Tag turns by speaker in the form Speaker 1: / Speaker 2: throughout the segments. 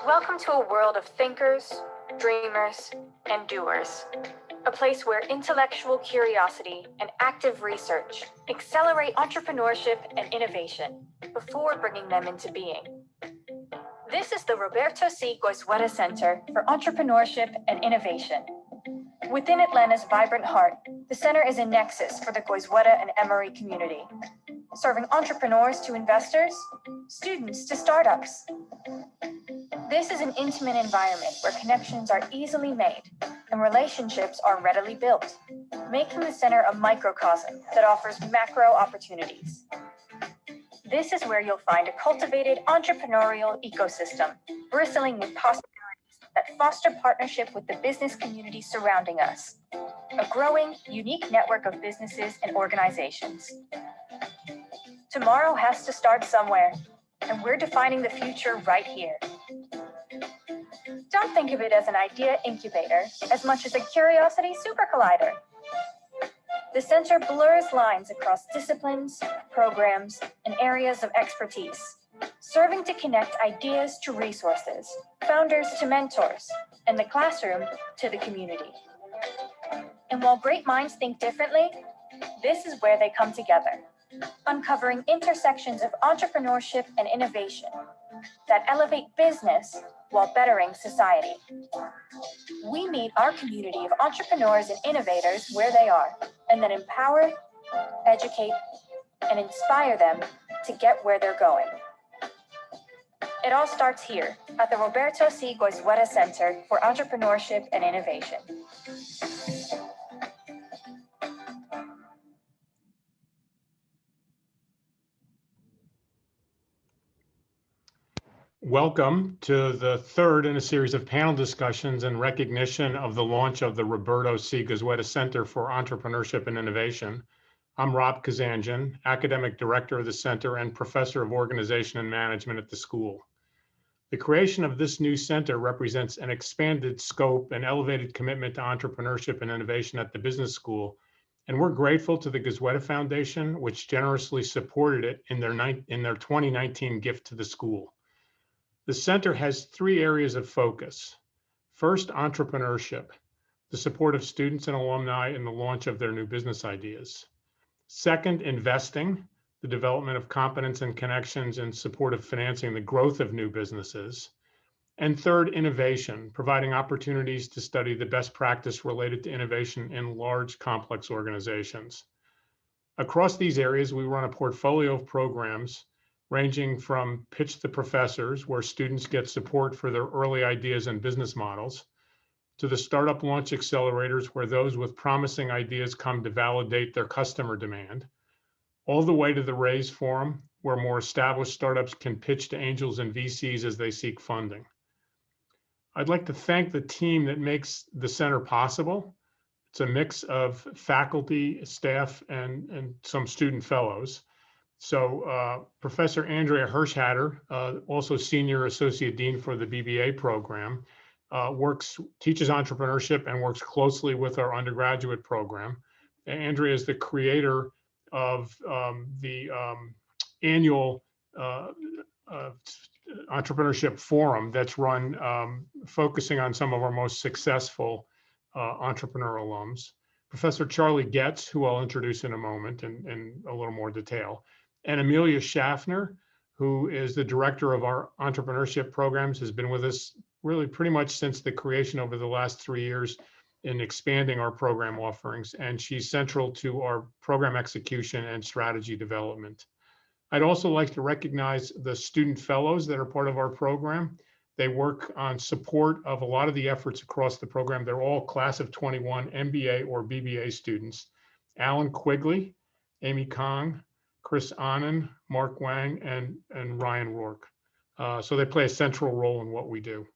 Speaker 1: Welcome to a world of thinkers, dreamers, and doers. A place where intellectual curiosity and active research accelerate entrepreneurship and innovation before bringing them into being. This is the Roberto C. Goizueta Center for Entrepreneurship and Innovation. Within Atlanta's vibrant heart, the center is a nexus for the Goizueta and Emory community, serving entrepreneurs to investors, students to startups. This is an intimate environment where connections are easily made and relationships are readily built, making the center a microcosm that offers macro opportunities. This is where you'll find a cultivated entrepreneurial ecosystem bristling with possibilities that foster partnership with the business community surrounding us, a growing, unique network of businesses and organizations. Tomorrow has to start somewhere, and we're defining the future right here. Don't think of it as an idea incubator as much as a curiosity super collider. The center blurs lines across disciplines, programs, and areas of expertise, serving to connect ideas to resources, founders to mentors, and the classroom to the community. And while great minds think differently, this is where they come together, uncovering intersections of entrepreneurship and innovation that elevate business while bettering society. We meet our community of entrepreneurs and innovators where they are, and then empower, educate, and inspire them to get where they're going. It all starts here at the Roberto C. Goizueta Center for Entrepreneurship and Innovation.
Speaker 2: Welcome to the third in a series of panel discussions in recognition of the launch of the Roberto C. Goizueta Center for Entrepreneurship and Innovation. I'm Rob Kazanjian, Academic Director of the Center and Professor of Organization and Management at the school. The creation of this new center represents an expanded scope and elevated commitment to entrepreneurship and innovation at the business school, and we're grateful to the Goizueta Foundation, which generously supported it in their 2019 gift to the school. The center has three areas of focus. First, entrepreneurship, the support of students and alumni in the launch of their new business ideas. Second, investing, the development of competence and connections in support of financing the growth of new businesses. And third, innovation, providing opportunities to study the best practice related to innovation in large, complex organizations. Across these areas, we run a portfolio of programs ranging from Pitch the Professors, where students get support for their early ideas and business models, to the Startup Launch Accelerators, where those with promising ideas come to validate their customer demand, all the way to the Raise Forum, where more established startups can pitch to angels and VCs as they seek funding. I'd like to thank the team that makes the center possible. It's a mix of faculty, staff, and some student fellows. So Professor Andrea Hirschhatter, also Senior Associate Dean for the BBA program, teaches entrepreneurship and works closely with our undergraduate program. Andrea is the creator of the annual entrepreneurship forum that's run focusing on some of our most successful entrepreneur alums. Professor Charlie Goetz, who I'll introduce in a moment in a little more detail, and Amelia Schaffner, who is the director of our entrepreneurship programs, has been with us really pretty much since the creation over the last 3 years in expanding our program offerings, and she's central to our program execution and strategy development. I'd also like to recognize the student fellows that are part of our program. They work on support of a lot of the efforts across the program. They're all class of 21 MBA or BBA students. Alan Quigley, Amy Kong, Chris Annan, Mark Wang, and Ryan Rourke. So they play a central role in what we do.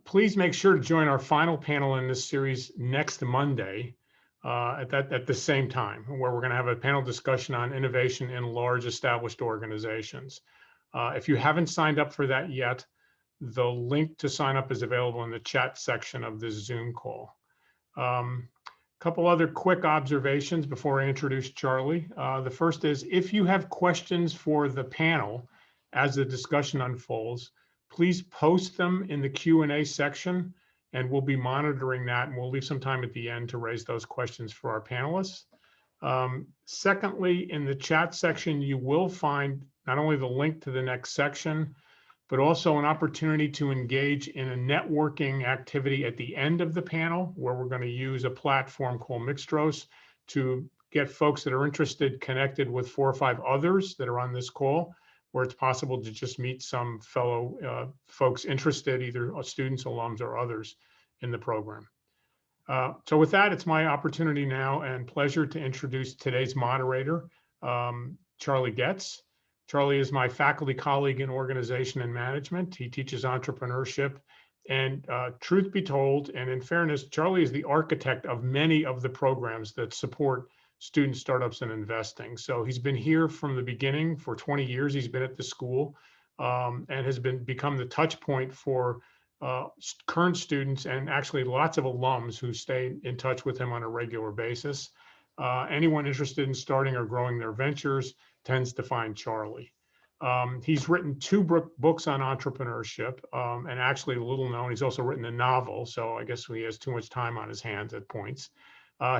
Speaker 2: Please make sure to join our final panel in this series next Monday at the same time, where we're going to have a panel discussion on innovation in large established organizations. If you haven't signed up for that yet, the link to sign up is available in the chat section of this Zoom call. Couple other quick observations before I introduce Charlie. The first is, if you have questions for the panel, as the discussion unfolds. Please post them in the Q&A section, and we'll be monitoring that, and we'll leave some time at the end to raise those questions for our panelists. Secondly, in the chat section, you will find not only the link to the next section, but also an opportunity to engage in a networking activity at the end of the panel, where we're going to use a platform called Mixtros to get folks that are interested connected with 4 or 5 others that are on this call, where it's possible to just meet some fellow folks interested, either students, alums, or others in the program. So with that, it's my opportunity now and pleasure to introduce today's moderator, Charlie Goetz. Charlie is my faculty colleague in organization and management. He teaches entrepreneurship. And truth be told, and in fairness, Charlie is the architect of many of the programs that support student startups and investing. So he's been here from the beginning. For 20 years. He's been at the school and has become the touch point for current students and actually lots of alums who stay in touch with him on a regular basis. Anyone interested in starting or growing their ventures tends to find Charlie. He's written 2 books on entrepreneurship, and actually a little known, he's also written a novel, so I guess he has too much time on his hands at points.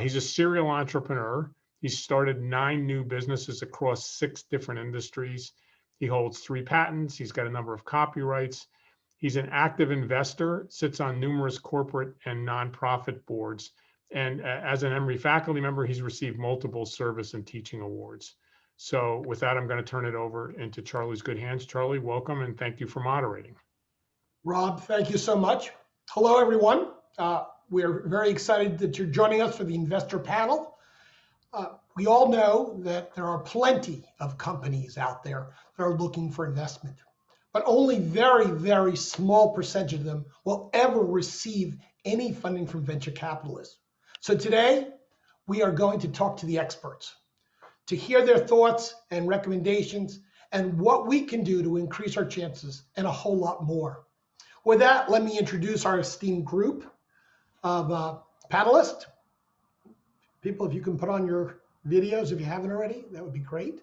Speaker 2: He's a serial entrepreneur. He's started 9 new businesses across 6 different industries. He holds 3 patents. He's got a number of copyrights. He's an active investor, sits on numerous corporate and nonprofit boards. And as an Emory faculty member, he's received multiple service and teaching awards. So with that, I'm going to turn it over into Charlie's good hands. Charlie, welcome, and thank you for moderating.
Speaker 3: Rob, thank you so much. Hello, everyone. We're very excited that you're joining us for the investor panel. We all know that there are plenty of companies out there that are looking for investment, but only very, very small percentage of them will ever receive any funding from venture capitalists. So today, we are going to talk to the experts to hear their thoughts and recommendations and what we can do to increase our chances and a whole lot more. With that, let me introduce our esteemed group of panelists. People, if you can put on your videos if you haven't already, that would be great.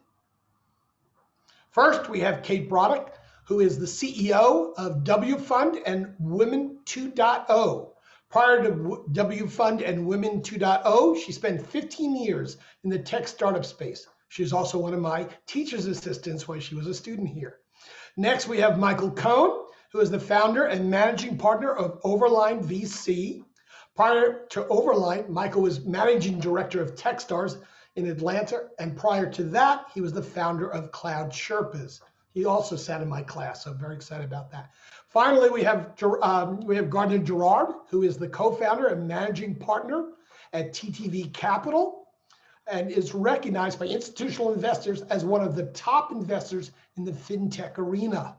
Speaker 3: First, we have Kate Brodock, who is the CEO of W Fund and Women 2.0. Prior to W Fund and Women 2.0, she spent 15 years in the tech startup space. She was also one of my teacher's assistants when she was a student here. Next, we have Michael Cohn, who is the founder and managing partner of Overline VC. Prior to Overline, Michael was managing director of Techstars in Atlanta, and prior to that, he was the founder of Cloud Sherpas. He also sat in my class, so I'm very excited about that. Finally, we have Gardiner Garrard, who is the co-founder and managing partner at TTV Capital, and is recognized by institutional investors as one of the top investors in the fintech arena.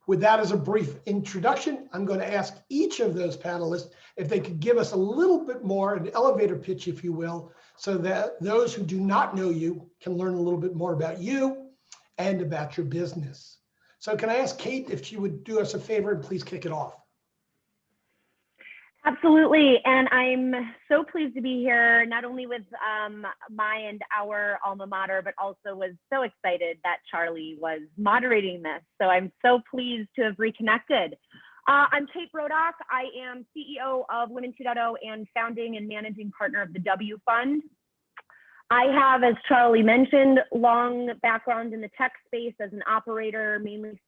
Speaker 3: With that as a brief introduction, I'm going to ask each of those panelists if they could give us a little bit more, an elevator pitch, if you will, so that those who do not know you can learn a little bit more about you and about your business. So can I ask Kate if she would do us a favor and please kick it off?
Speaker 4: Absolutely, and I'm so pleased to be here, not only with my and our alma mater, but also was so excited that Charlie was moderating this. So I'm so pleased to have reconnected. I'm Kate Brodock. I am CEO of Women 2.0 and founding and managing partner of the W Fund. I have, as Charlie mentioned, long background in the tech space as an operator, mainly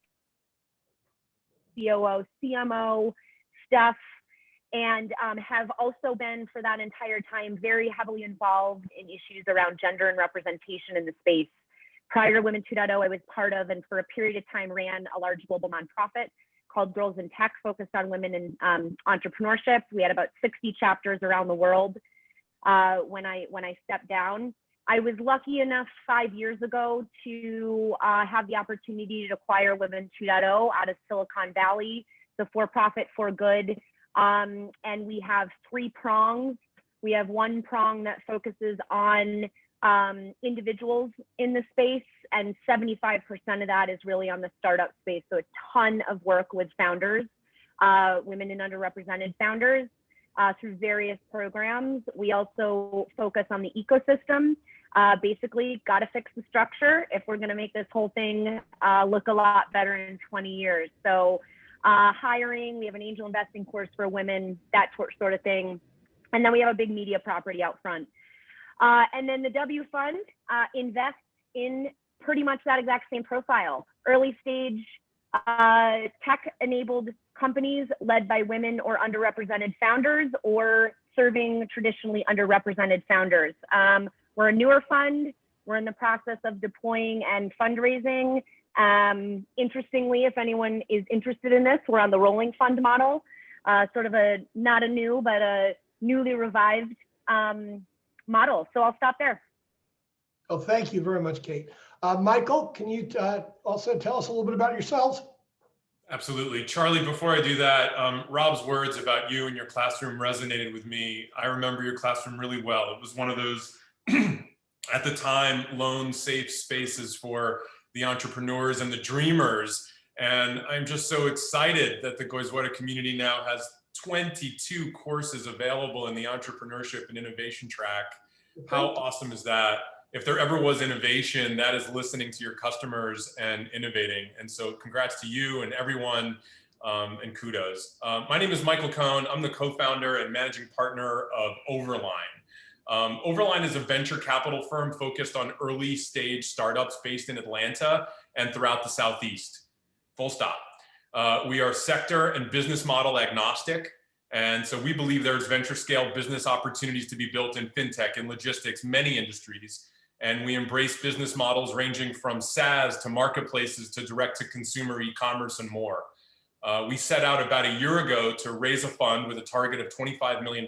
Speaker 4: COO, CMO, stuff, and have also been, for that entire time, very heavily involved in issues around gender and representation in the space. Prior to Women 2.0, I was part of, and for a period of time ran, a large global nonprofit called Girls in Tech, focused on women in entrepreneurship. We had about 60 chapters around the world when I stepped down. I was lucky enough 5 years ago to have the opportunity to acquire Women 2.0 out of Silicon Valley, the for-profit, for good. And we have 3 prongs. We have one prong that focuses on individuals in the space, and 75% of that is really on the startup space. So a ton of work with founders, women and underrepresented founders through various programs. We also focus on the ecosystem. Basically, got to fix the structure if we're going to make this whole thing look a lot better in 20 years. So hiring, we have an angel investing course for women, that sort of thing. And then we have a big media property out front. And then the W Fund invests in pretty much that exact same profile. Early stage tech-enabled companies led by women or underrepresented founders, or serving traditionally underrepresented founders. We're a newer fund. We're in the process of deploying and fundraising. Interestingly, if anyone is interested in this, we're on the rolling fund model, sort of a, not a new, but a newly revived model. So I'll stop there.
Speaker 3: Well, thank you very much, Kate. Michael, can you also tell us a little bit about yourselves?
Speaker 5: Absolutely. Charlie, before I do that, Rob's words about you and your classroom resonated with me. I remember your classroom really well. It was one of those, at the time, lone, safe spaces for the entrepreneurs and the dreamers. And I'm just so excited that the Goizueta community now has 22 courses available in the entrepreneurship and innovation track. How awesome is that? If there ever was innovation, that is listening to your customers and innovating. And so congrats to you and everyone, and kudos. My name is Michael Cohn. I'm the co-founder and managing partner of Overline. Overline is a venture capital firm focused on early stage startups based in Atlanta and throughout the Southeast. Full stop. We are sector and business model agnostic. And so we believe there's venture scale business opportunities to be built in fintech and logistics, many industries. And we embrace business models ranging from SaaS to marketplaces to direct to consumer e-commerce and more. We set out about a year ago to raise a fund with a target of $25 million.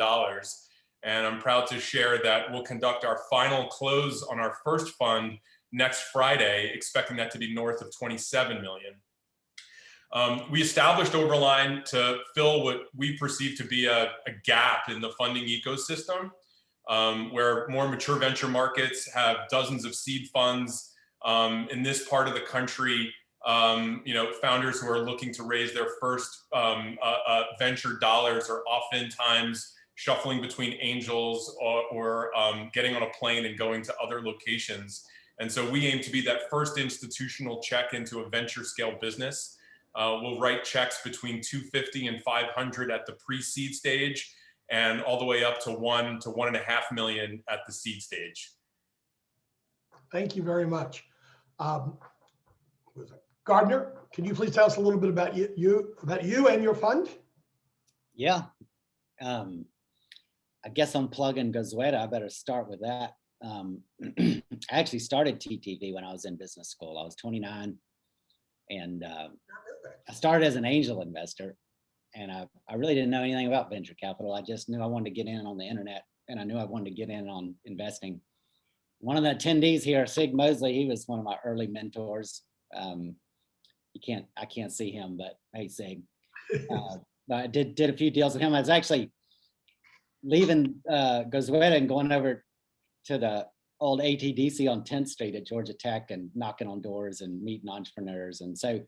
Speaker 5: And I'm proud to share that we'll conduct our final close on our first fund next Friday, expecting that to be north of 27 million. We established Overline to fill what we perceive to be a gap in the funding ecosystem, where more mature venture markets have dozens of seed funds. In this part of the country, founders who are looking to raise their first venture dollars are oftentimes shuffling between angels or getting on a plane and going to other locations. And so we aim to be that first institutional check into a venture scale business. We'll write checks between 250 and 500 at the pre-seed stage, and all the way up to 1 to 1.5 million at the seed stage.
Speaker 3: Thank you very much. Gardiner, can you please tell us a little bit about you and your fund?
Speaker 6: Yeah. I guess I'm plugging Goizueta. I better start with that. I actually started TTV when I was in business school. I was 29, and I started as an angel investor, and I really didn't know anything about venture capital. I just knew I wanted to get in on the internet, and I knew I wanted to get in on investing. One of the attendees here, Sig Mosley, he was one of my early mentors. I can't see him, but hey, Sig. But I did a few deals with him. I was actually leaving Goizueta and going over to the old ATDC on 10th Street at Georgia Tech and knocking on doors and meeting entrepreneurs. And so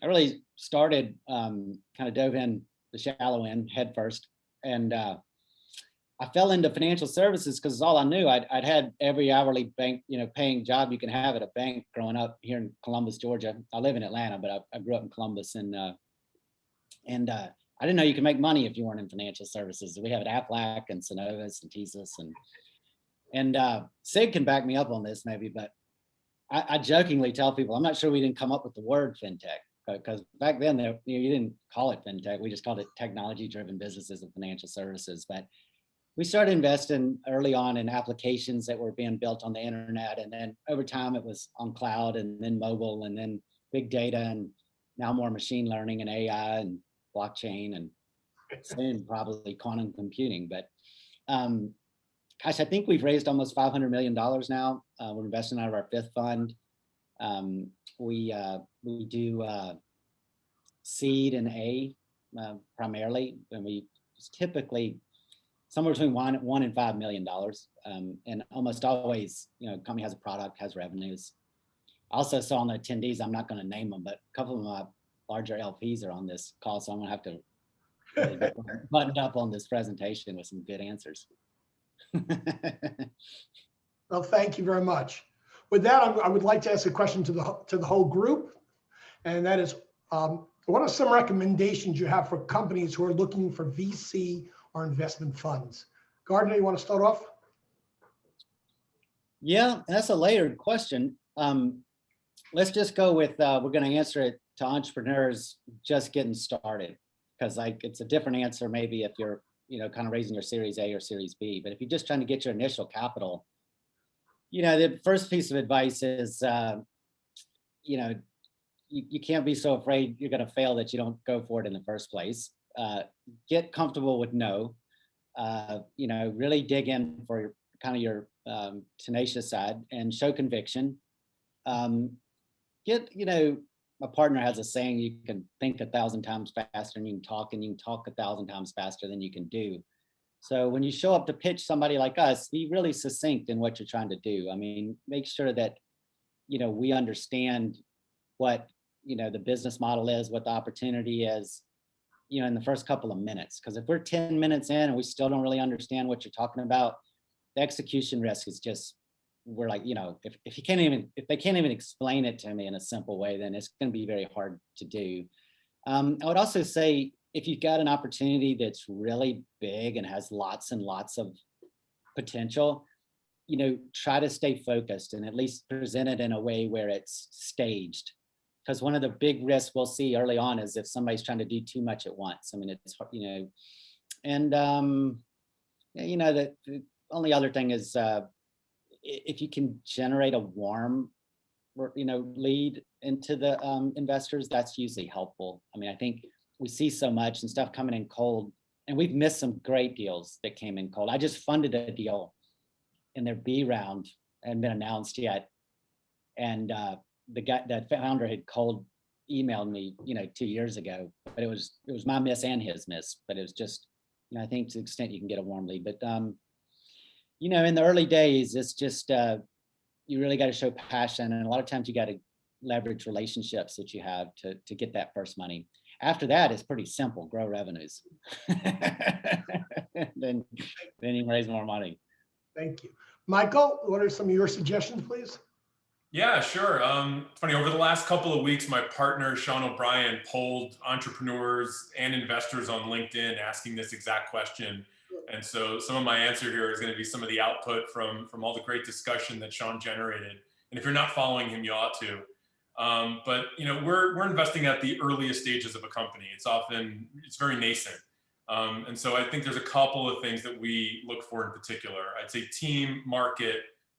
Speaker 6: I really started, kind of dove in the shallow end head first. And I fell into financial services because it's all I knew. I'd had every hourly bank, paying job you can have at a bank growing up here in Columbus, Georgia. I live in Atlanta, but I grew up in Columbus, and I didn't know you could make money if you weren't in financial services. We have at Aflac and Synovus and TSYS, and Sig can back me up on this maybe, but I jokingly tell people, I'm not sure we didn't come up with the word fintech, because back then you didn't call it fintech. We just called it technology-driven businesses and financial services. But we started investing early on in applications that were being built on the internet, and then over time it was on cloud, and then mobile, and then big data, and now more machine learning and AI and blockchain, and soon probably quantum computing. But gosh, I think we've raised almost $500 million now. We're investing out of our fifth fund. We do seed and A primarily, and we typically somewhere between $1 and $5 million. And almost always, company has a product, has revenues. I also saw on the attendees, I'm not going to name them, but a couple of my larger LPs are on this call, so I'm going to have to really get buttoned up on this presentation with some good answers.
Speaker 3: Well, thank you very much. With that, I would like to ask a question to the whole group, and that is, what are some recommendations you have for companies who are looking for VC or investment funds? Gardiner, you want to start off?
Speaker 6: Yeah, that's a layered question. Let's just go with, we're going to answer it to entrepreneurs just getting started, because like it's a different answer maybe if you're, kind of raising your Series A or Series B. But if you're just trying to get your initial capital, the first piece of advice is, you can't be so afraid you're going to fail that you don't go for it in the first place. Get comfortable with no. Really dig in for your tenacious side and show conviction. My partner has a saying, you can think 1,000 times faster and you can talk 1,000 times faster than you can do. So when you show up to pitch somebody like us, be really succinct in what you're trying to do. I mean, make sure that, we understand what, the business model is, what the opportunity is, in the first couple of minutes. Because if we're 10 minutes in and we still don't really understand what you're talking about, the execution risk is just, we're like, if they can't even explain it to me in a simple way, then it's going to be very hard to do. I would also say, if you've got an opportunity that's really big and has lots and lots of potential, try to stay focused and at least present it in a way where it's staged. Because one of the big risks we'll see early on is if somebody's trying to do too much at once. I mean, it's, and, the only other thing is, if you can generate a warm, lead into the investors, that's usually helpful. I mean, I think we see so much and stuff coming in cold, and we've missed some great deals that came in cold. I just funded a deal in their B round, hadn't been announced yet, and the founder had cold emailed me, 2 years ago, but it was my miss and his miss, but it was just, I think to the extent you can get a warm lead, but in the early days, it's just, you really got to show passion. And a lot of times you got to leverage relationships that you have to get that first money. After that, it's pretty simple, grow revenues. then you raise more money.
Speaker 3: Thank you. Michael, what are some of your suggestions, please?
Speaker 5: Yeah, sure. Funny, over the last couple of weeks, my partner, Sean O'Brien, polled entrepreneurs and investors on LinkedIn asking this exact question. And so some of my answer here is going to be some of the output from all the great discussion that Sean generated. And if you're not following him, you ought to. But we're investing at the earliest stages of a company. It's very nascent. And so I think there's a couple of things that we look for in particular. I'd say team, market,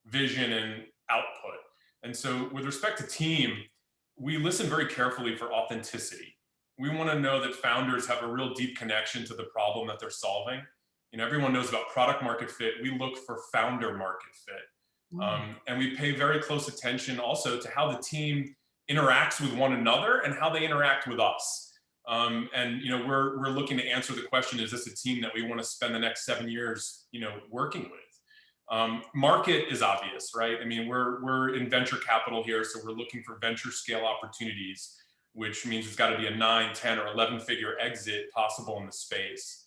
Speaker 5: vision, and output. And so with respect to team, we listen very carefully for authenticity. We want to know that founders have a real deep connection to the problem that they're solving. Everyone knows about product market fit. We look for founder market fit. And we pay very close attention also to how the team interacts with one another and how they interact with us. We're looking to answer the question, is this a team that we want to spend the next 7 years, working with? Market is obvious, right? I mean, we're in venture capital here, so we're looking for venture scale opportunities, which means it's got to be a 9, 10, or 11-figure exit possible in the space.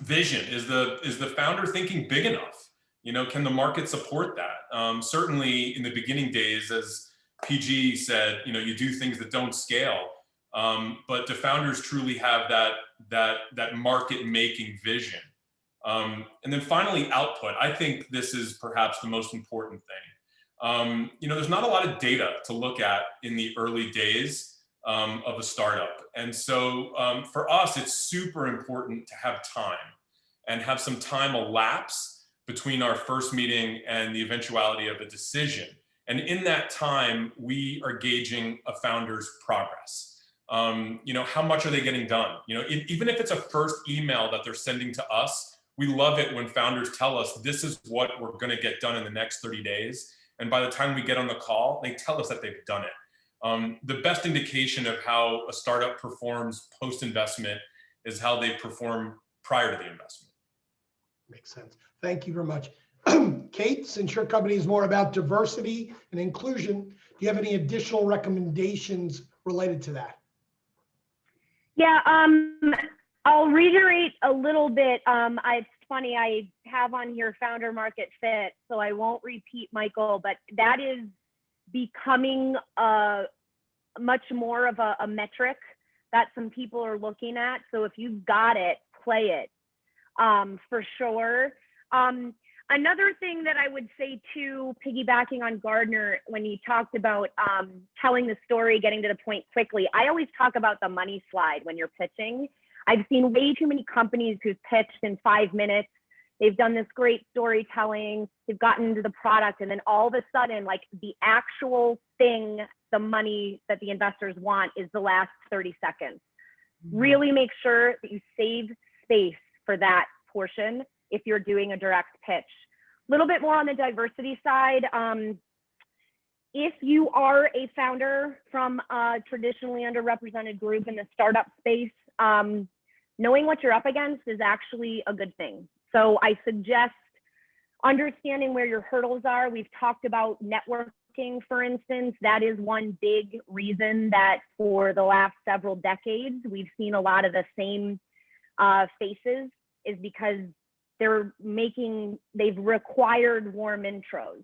Speaker 5: Vision, is the founder thinking big enough? Can the market support that? Certainly in the beginning days, as PG said, you do things that don't scale, but do founders truly have that market making vision? And then finally, output. I think this is perhaps the most important thing. There's not a lot of data to look at in the early days of a startup. And so for us, it's super important to have time and have some time elapse between our first meeting and the eventuality of a decision. And in that time, we are gauging a founder's progress. How much are they getting done? Even if it's a first email that they're sending to us, we love it when founders tell us this is what we're going to get done in the next 30 days. And by the time we get on the call, they tell us that they've done it. The best indication of how a startup performs post-investment is how they perform prior to the investment.
Speaker 3: Makes sense. Thank you very much. Kate, since your company is more about diversity and inclusion, do you have any additional recommendations related to that?
Speaker 4: Yeah, I'll reiterate a little bit. I've funny, I have on here founder market fit, so I won't repeat Michael, but that is becoming much more of a metric that some people are looking at. So if you've got it, play it, for sure. Another thing that I would say too, piggybacking on Gardner, when he talked about telling the story, getting to the point quickly, I always talk about the money slide when you're pitching. I've seen way too many companies who've pitched in 5 minutes. They've done this great storytelling, they've gotten into the product, and then all of a sudden, like the actual thing, the money that the investors want is the last 30 seconds. Really make sure that you save space for that portion if you're doing a direct pitch. A little bit more on the diversity side. If you are a founder from a traditionally underrepresented group in the startup space, knowing what you're up against is actually a good thing. So I suggest understanding where your hurdles are. We've talked about networking, for instance. That is one big reason that for the last several decades, we've seen a lot of the same faces, is because they've required warm intros.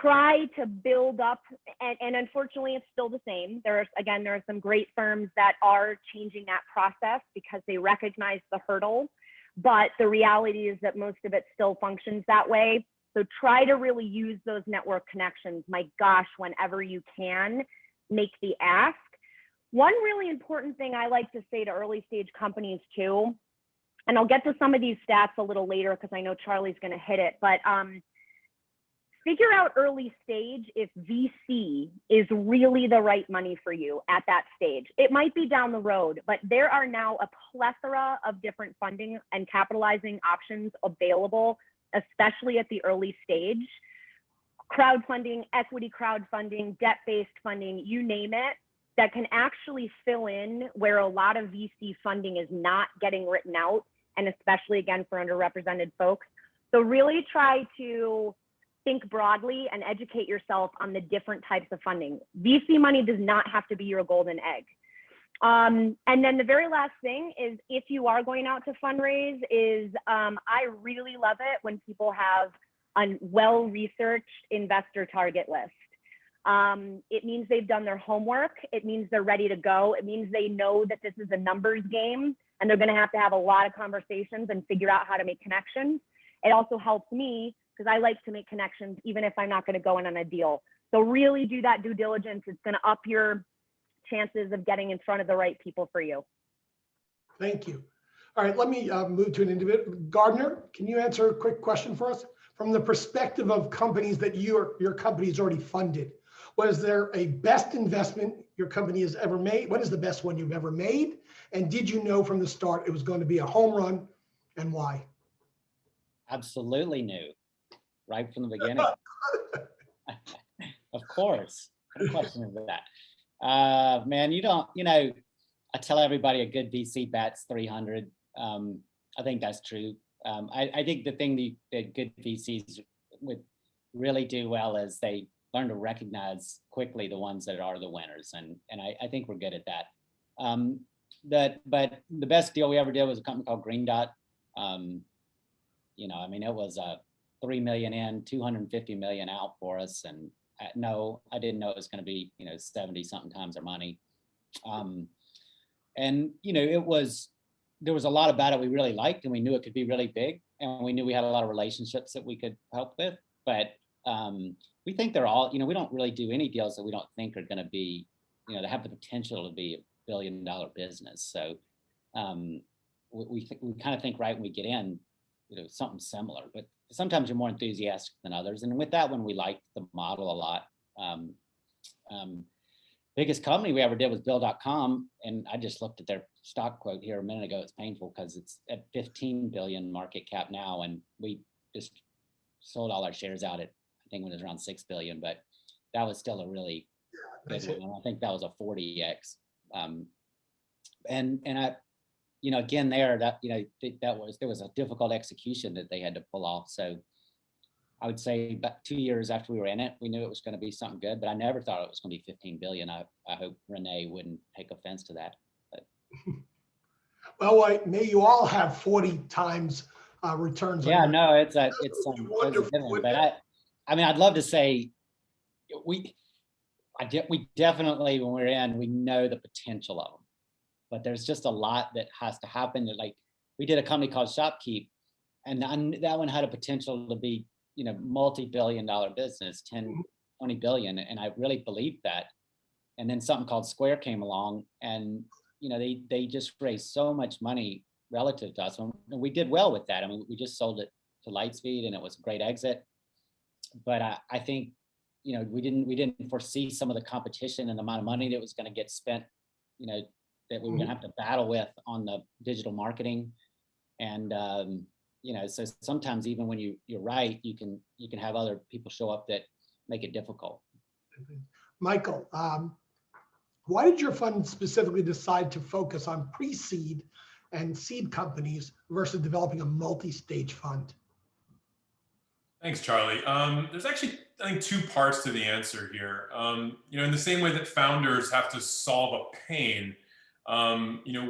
Speaker 4: Try to build up, and unfortunately it's still the same. There are some great firms that are changing that process because they recognize the hurdle, but the reality is that most of it still functions that way. So try to really use those network connections. My gosh, whenever you can, make the ask. One really important thing I like to say to early stage companies too, and I'll get to some of these stats a little later because I know Charlie's going to hit it, but figure out early stage if VC is really the right money for you at that stage. It might be down the road, but there are now a plethora of different funding and capitalizing options available, especially at the early stage. Crowdfunding, equity crowdfunding, debt-based funding, you name it, that can actually fill in where a lot of VC funding is not getting written out, and especially again for underrepresented folks. So really try to think broadly and educate yourself on the different types of funding. VC money does not have to be your golden egg. And then the very last thing is, if you are going out to fundraise, is I really love it when people have a well-researched investor target list. It means they've done their homework. It means they're ready to go. It means they know that this is a numbers game and they're going to have a lot of conversations and figure out how to make connections. It also helps me because I like to make connections even if I'm not going to go in on a deal. So really do that due diligence. It's going to up your chances of getting in front of the right people for you.
Speaker 3: Thank you. All right, let me move to an individual. Gardner, can you answer a quick question for us? From the perspective of companies that your company has already funded, was there a best investment your company has ever made? What is the best one you've ever made? And did you know from the start it was going to be a home run, and why?
Speaker 6: Absolutely knew, right from the beginning. Of course, no question of that. Man, I tell everybody a good VC bet's 300. I think that's true. I think the thing that good VCs would really do well is they learn to recognize quickly the ones that are the winners, and I think we're good at that. But the best deal we ever did was a company called Green Dot. It was a 3 million in, 250 million out for us, and no, I didn't know it was going to be 70 something times our money. There was a lot about it we really liked, and we knew it could be really big, and we knew we had a lot of relationships that we could help with. But we think they're all, we don't really do any deals that we don't think are going to be, that have the potential to be $1 billion business. So we kind of think right when we get in, something similar, but sometimes you're more enthusiastic than others. And with that one, we liked the model a lot. Biggest company we ever did was Bill.com, and I just looked at their stock quote here a minute ago. It's painful because it's at 15 billion market cap now, and we just sold all our shares out at, I think when it was around 6 billion, but that was still a really good one. I think that was a 40x. And I, again there, that there was a difficult execution that they had to pull off. So I would say about 2 years after we were in it, we knew it was going to be something good, but I never thought it was going to be 15 billion. I hope Renee wouldn't take offense to that. But.
Speaker 3: Well, may you all have 40 times returns.
Speaker 6: Yeah,
Speaker 3: on your,
Speaker 6: no, it's
Speaker 3: wonderful,
Speaker 6: given, but I mean, I'd love to say we definitely, when we're in, we know the potential of them, but there's just a lot that has to happen. Like, we did a company called Shopkeep, and that one had a potential to be, multi-billion-dollar business, 10, 20 billion, and I really believed that. And then something called Square came along, and they just raised so much money relative to us, and we did well with that. I mean, we just sold it to Lightspeed, and it was a great exit. But I think, we didn't foresee some of the competition and the amount of money that was going to get spent, that we were going to have to battle with on the digital marketing. And so sometimes even when you're right, you can have other people show up that make it difficult.
Speaker 3: Michael, why did your fund specifically decide to focus on pre-seed and seed companies versus developing a multi-stage fund?
Speaker 5: Thanks, Charlie. There's actually, I think, two parts to the answer here. In the same way that founders have to solve a pain,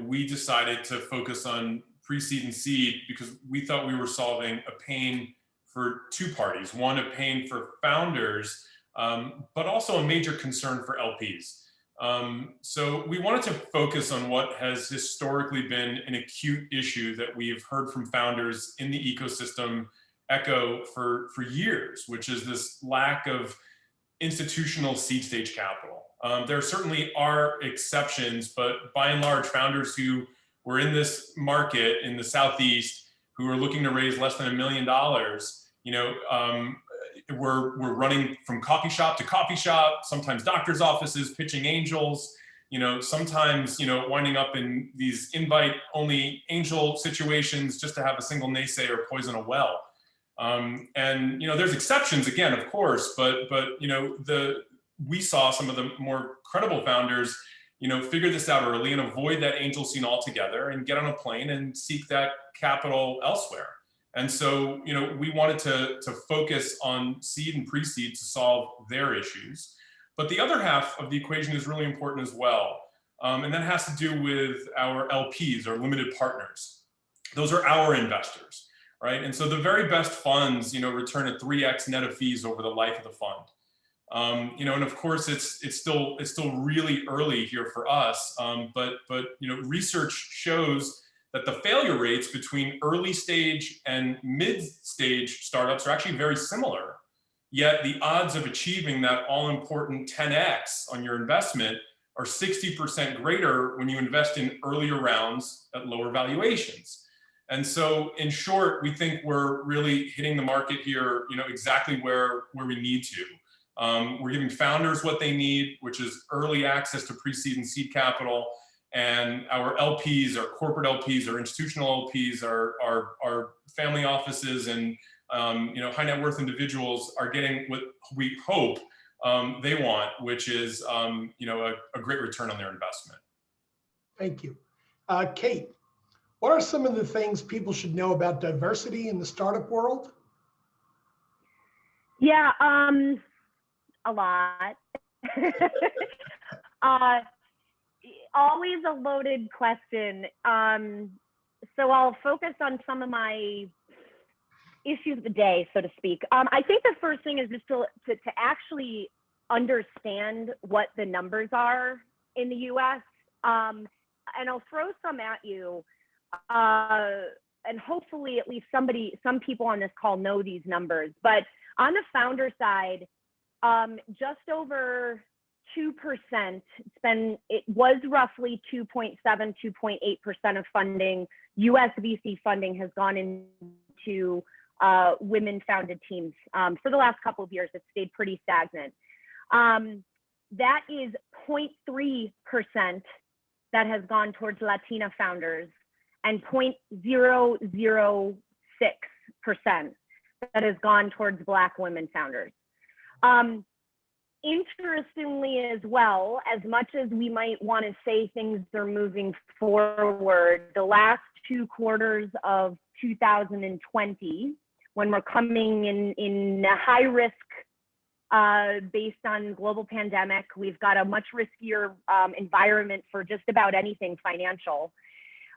Speaker 5: we decided to focus on pre-seed and seed because we thought we were solving a pain for two parties. One, a pain for founders, but also a major concern for LPs. So we wanted to focus on what has historically been an acute issue that we've heard from founders in the ecosystem echo for years, which is this lack of institutional seed stage capital. There certainly are exceptions, but by and large, founders who were in this market in the Southeast who are looking to raise less than $1 million, we're running from coffee shop to coffee shop, sometimes doctor's offices, pitching angels, sometimes, winding up in these invite-only angel situations just to have a single naysayer poison a well. There's exceptions again, of course, but we saw some of the more credible founders, figure this out early and avoid that angel scene altogether and get on a plane and seek that capital elsewhere. And so, we wanted to focus on seed and pre-seed to solve their issues. But the other half of the equation is really important as well. And that has to do with our LPs, or limited partners. Those are our investors, right? And so the very best funds, return a 3x net of fees over the life of the fund. And of course, it's still really early here for us. But research shows that the failure rates between early stage and mid stage startups are actually very similar. Yet the odds of achieving that all important 10x on your investment are 60% greater when you invest in earlier rounds at lower valuations. And so, in short, we think we're really hitting the market here, exactly where we need to. We're giving founders what they need, which is early access to pre-seed and seed capital. And our LPs, our corporate LPs, our institutional LPs, our family offices, and high net worth individuals are getting what we hope they want, which is a great return on their investment. Thank you,
Speaker 3: Kate. What are some of the things people should know about diversity in the startup world?
Speaker 4: Yeah, a lot. Always a loaded question. So I'll focus on some of my issues of the day, so to speak. I think the first thing is just to actually understand what the numbers are in the US. And I'll throw some at you. And hopefully at least some people on this call know these numbers. But on the founder side, just over 2%, it was roughly 2.7, 2.8% of funding. US VC funding has gone into women-founded teams. For the last couple of years, it's stayed pretty stagnant. That is 0.3% that has gone towards Latina founders, and 0.006% that has gone towards Black women founders. Interestingly as well, as much as we might want to say things are moving forward, the last 2 quarters of 2020, when we're coming in a high risk based on global pandemic, we've got a much riskier environment for just about anything financial.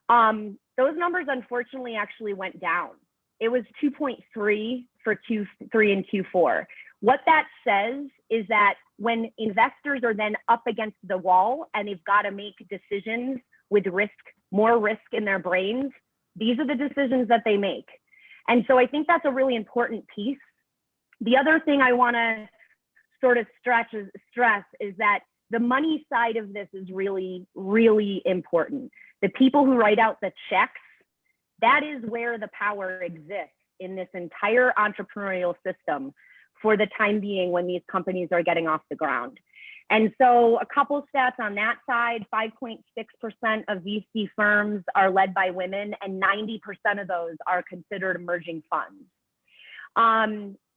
Speaker 4: Those numbers unfortunately actually went down. It was 2.3 for Q3 and Q4. What that says is that when investors are then up against the wall and they've got to make decisions with risk, more risk in their brains, these are the decisions that they make. And so I think that's a really important piece. The other thing I want to sort of stress is that the money side of this is really, really important. The people who write out the checks, that is where the power exists in this entire entrepreneurial system for the time being when these companies are getting off the ground. And so a couple stats on that side, 5.6% of VC firms are led by women, and 90% of those are considered emerging funds.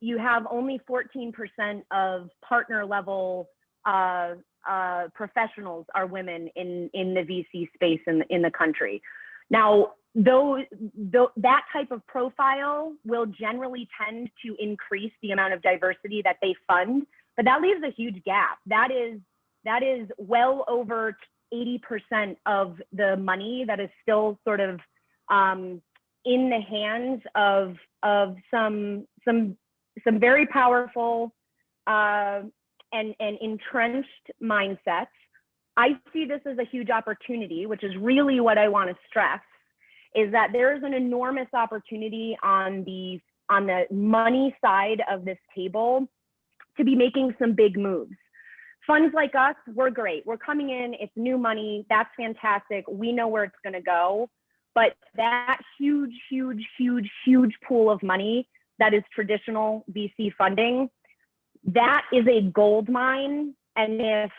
Speaker 4: You have only 14% of partner level professionals are women in the VC space in the country. Now, that type of profile will generally tend to increase the amount of diversity that they fund, but that leaves a huge gap. That is well over 80% of the money that is still sort of in the hands of some very powerful and entrenched mindsets. I see this as a huge opportunity, which is really what I want to stress, is that there is an enormous opportunity on the money side of this table to be making some big moves. Funds like us, we're great. We're coming in, it's new money, that's fantastic. We know where it's gonna go, but that huge, huge, huge, huge pool of money that is traditional VC funding, that is a gold mine. And if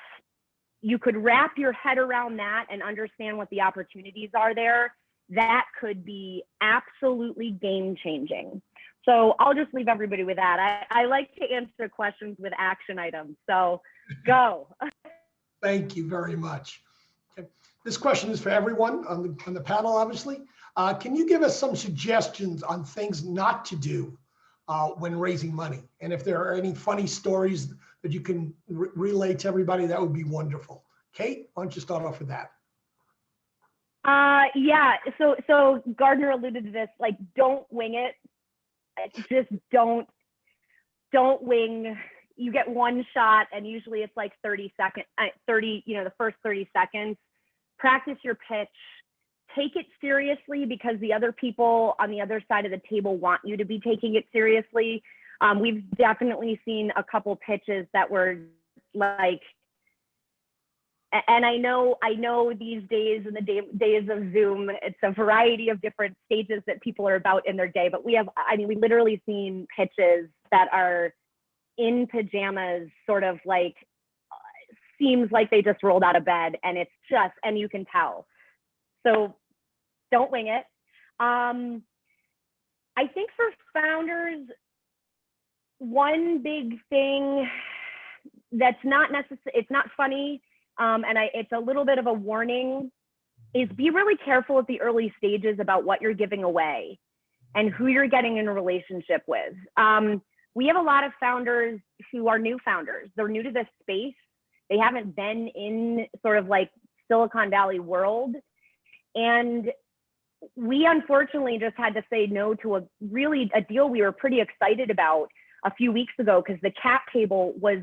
Speaker 4: you could wrap your head around that and understand what the opportunities are there, that could be absolutely game changing. So I'll just leave everybody with that. I like to answer questions with action items, so go.
Speaker 3: Thank you very much. Okay. This question is for everyone on the panel, obviously. Can you give us some suggestions on things not to do when raising money? And if there are any funny stories that you can relay to everybody, that would be wonderful. Kate, why don't you start off with that?
Speaker 4: Yeah, so Gardner alluded to this, like, don't wing it. Just don't wing. You get one shot, and usually it's like 30 seconds, the first 30 seconds. Practice your pitch. Take it seriously, because the other people on the other side of the table want you to be taking it seriously. We've definitely seen a couple pitches that were like, and I know these days, in the days of Zoom, it's a variety of different stages that people are about in their day, but we literally seen pitches that are in pajamas, sort of like, seems like they just rolled out of bed, and and you can tell. So don't wing it. I think for founders, one big thing that's not necessary, it's not funny, it's a little bit of a warning, is be really careful at the early stages about what you're giving away and who you're getting in a relationship with. We have a lot of founders who are new founders. They're new to this space. They haven't been in sort of like Silicon Valley world. And we unfortunately just had to say no to a deal we were pretty excited about a few weeks ago, because the cap table was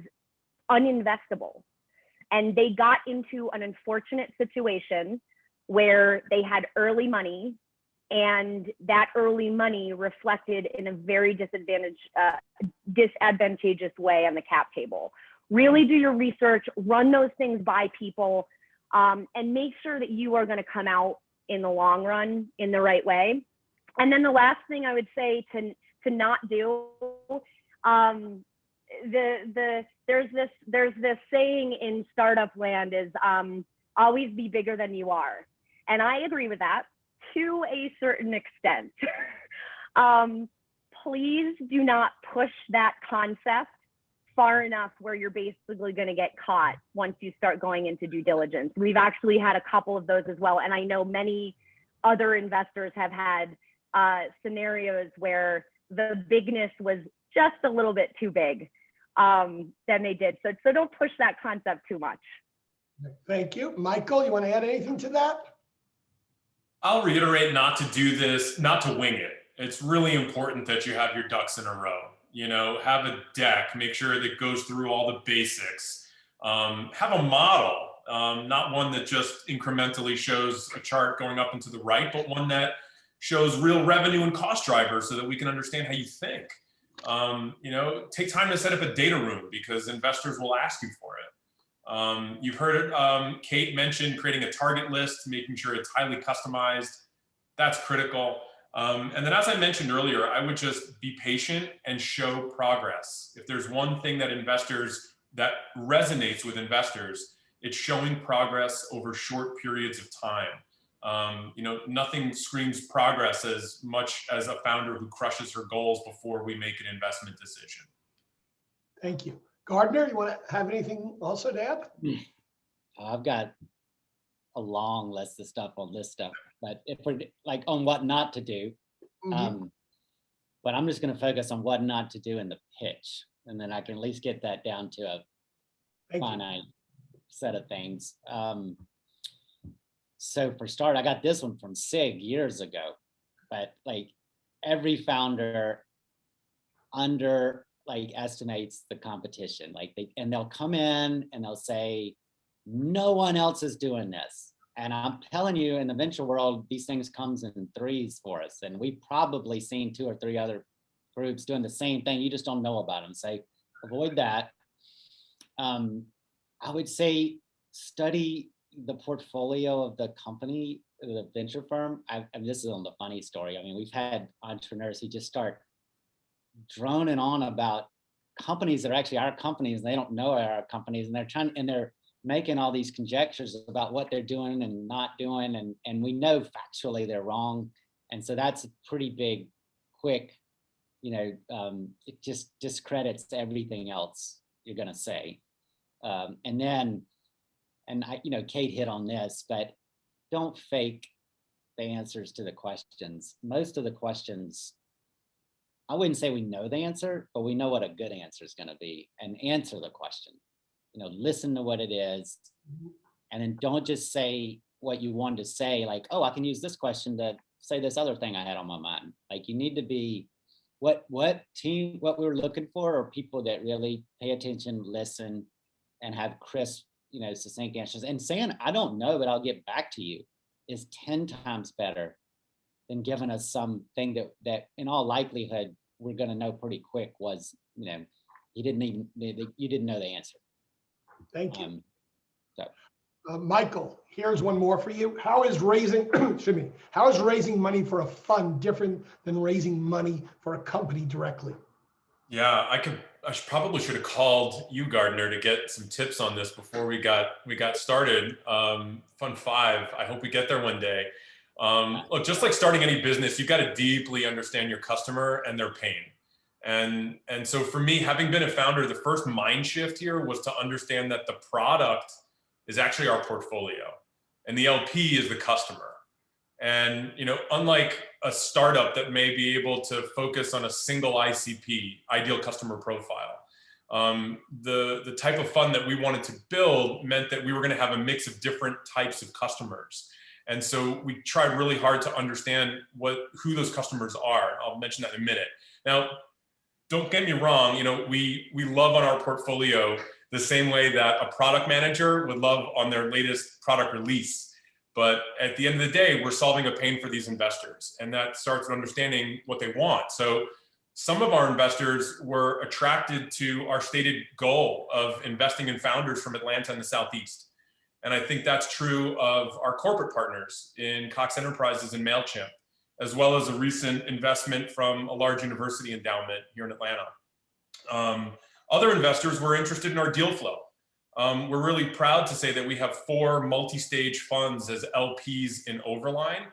Speaker 4: uninvestable. And they got into an unfortunate situation where they had early money, and that early money reflected in a very disadvantageous way on the cap table. Really do your research, run those things by people, and make sure that you are going to come out in the long run in the right way. And then the last thing I would say to not do, there's this saying in startup land is always be bigger than you are. And I agree with that to a certain extent. Please do not push that concept far enough where you're basically going to get caught once you start going into due diligence. We've actually had a couple of those as well. And I know many other investors have had scenarios where the bigness was just a little bit too big than they did. So don't push that concept too much.
Speaker 3: Thank you. Michael, you want to add anything to that?
Speaker 5: I'll reiterate not to do this, not to wing it. it's really important that you have your ducks in a row. You know, have a deck, make sure that goes through all the basics. Have a model, not one that just incrementally shows a chart going up and to the right, but one that shows real revenue and cost drivers so that we can understand how you think. You know, take time to set up a data room because investors will ask you for it. You've heard Kate mention creating a target list, making sure it's highly customized. That's critical. And then as I mentioned earlier, I would just be patient and show progress. If there's one thing that resonates with investors, it's showing progress over short periods of time. You know, nothing screams progress as much as a founder who crushes her goals before we make an investment decision.
Speaker 3: Thank you. Gardiner, you want to have anything also to add?
Speaker 6: I've got a long list of stuff on this stuff, but if we're like on what not to do, but I'm just going to focus on what not to do in the pitch, and then I can at least get that down to a finite set of things. So for start, I got this one from SIG years ago, but like every founder estimates the competition, and they'll come in and they'll say, no one else is doing this. And I'm telling you, in the venture world, these things comes in threes for us. And we've probably seen 2 or 3 other groups doing the same thing. You just don't know about them. So avoid that. I would say study the portfolio of the company, the venture firm. And this is on the funny story. I mean, we've had entrepreneurs who just start droning on about companies that are actually our companies, and they don't know are our companies, and they're making all these conjectures about what they're doing and not doing, and we know factually they're wrong. And so that's a pretty big, quick, it just discredits everything else you're gonna say. Kate hit on this, but don't fake the answers to the questions. Most of the questions, I wouldn't say we know the answer, but we know what a good answer is gonna be, and answer the question. Listen to what it is, and then don't just say what you wanted to say, like, oh, I can use this question to say this other thing I had on my mind. Like, you need to be, what we're looking for are people that really pay attention, listen, and have crisp, succinct answers. And saying, I don't know, but I'll get back to you is 10 times better than giving us something that in all likelihood, we're gonna know pretty quick was, you didn't know the answer.
Speaker 3: Thank you. Michael, here's one more for you. How is raising, how is raising money for a fund different than raising money for a company directly?
Speaker 5: Yeah, I probably should have called you, Gardiner, to get some tips on this before we got started. Fund 5, I hope we get there one day. Look, just like starting any business, you've got to deeply understand your customer and their pain. And so for me, having been a founder, the first mind shift here was to understand that the product is actually our portfolio and the LP is the customer. And, unlike a startup that may be able to focus on a single ICP, ideal customer profile, the type of fund that we wanted to build meant that we were going to have a mix of different types of customers. And so we tried really hard to understand who those customers are. I'll mention that in a minute. Now, don't get me wrong, we love on our portfolio the same way that a product manager would love on their latest product release. But at the end of the day, we're solving a pain for these investors, and that starts with understanding what they want. So some of our investors were attracted to our stated goal of investing in founders from Atlanta and the Southeast. And I think that's true of our corporate partners in Cox Enterprises and MailChimp, as well as a recent investment from a large university endowment here in Atlanta. Other investors were interested in our deal flow. We're really proud to say that we have 4 multi-stage funds as LPs in Overline,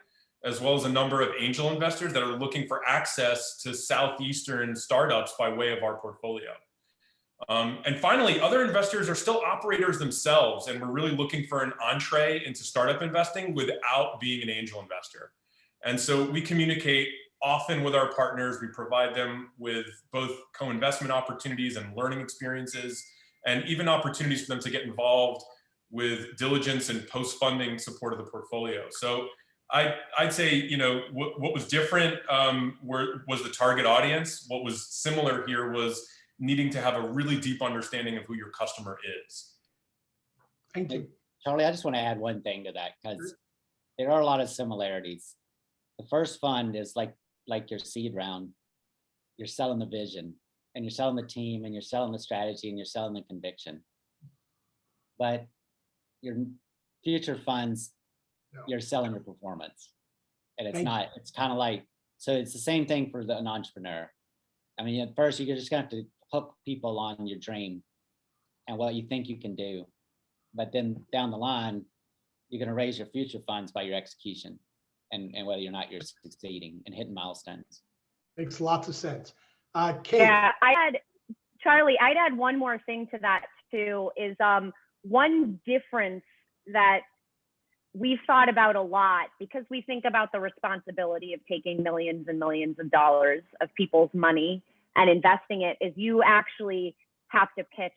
Speaker 5: as well as a number of angel investors that are looking for access to Southeastern startups by way of our portfolio. And finally, other investors are still operators themselves, and we're really looking for an entree into startup investing without being an angel investor. And so we communicate often with our partners. We provide them with both co-investment opportunities and learning experiences, and even opportunities for them to get involved with diligence and post-funding support of the portfolio. So I'd say, you know, what was different was the target audience. What was similar here was needing to have a really deep understanding of who your customer is.
Speaker 3: Thank you.
Speaker 6: Charlie, I just want to add one thing to that, because there are a lot of similarities. The first fund is like your seed round. You're selling the vision, and you're selling the team, and you're selling the strategy, and you're selling the conviction. But your future funds, you're selling your performance. And it's kind of like, so it's the same thing for an entrepreneur. I mean, at first you're just gonna have to hook people on your dream and what you think you can do. But then down the line, you're gonna raise your future funds by your execution and whether or not you're succeeding and hitting milestones.
Speaker 3: Makes lots of sense. Kate.
Speaker 4: Yeah, Charlie, I'd add one more thing to that too, is one difference that we've thought about a lot, because we think about the responsibility of taking millions and millions of dollars of people's money and investing it, is you actually have to pitch